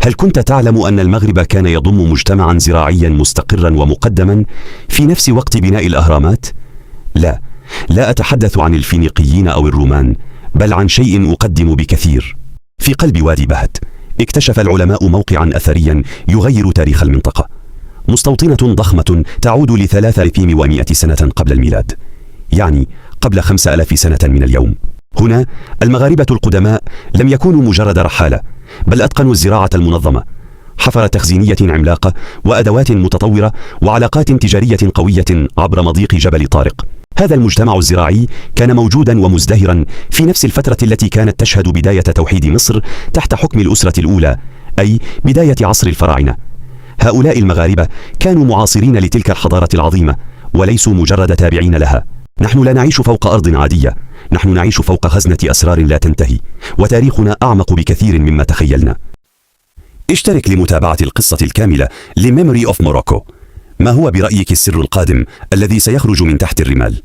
هل كنت تعلم أن المغرب كان يضم مجتمعا زراعيا مستقرا ومقدما في نفس وقت بناء الأهرامات؟ لا أتحدث عن الفينيقيين أو الرومان، بل عن شيء أقدم بكثير. في قلب وادي بهت اكتشف العلماء موقعا أثريا يغير تاريخ المنطقة. مستوطنة ضخمة تعود ل3100 سنة قبل الميلاد، يعني قبل 5000 سنة من اليوم. هنا المغاربة القدماء لم يكونوا مجرد رحالة، بل أتقنوا الزراعة المنظمة، حفر تخزينية عملاقة وأدوات متطورة وعلاقات تجارية قوية عبر مضيق جبل طارق. هذا المجتمع الزراعي كان موجودا ومزدهرا في نفس الفترة التي كانت تشهد بداية توحيد مصر تحت حكم الأسرة الأولى، أي بداية عصر الفراعنة. هؤلاء المغاربة كانوا معاصرين لتلك الحضارة العظيمة وليسوا مجرد تابعين لها. نحن لا نعيش فوق أرض عادية، نحن نعيش فوق خزنة أسرار لا تنتهي، وتاريخنا أعمق بكثير مما تخيلنا. اشترك لمتابعة القصة الكاملة لميموري أوف موروكو. ما هو برأيك السر القادم الذي سيخرج من تحت الرمال؟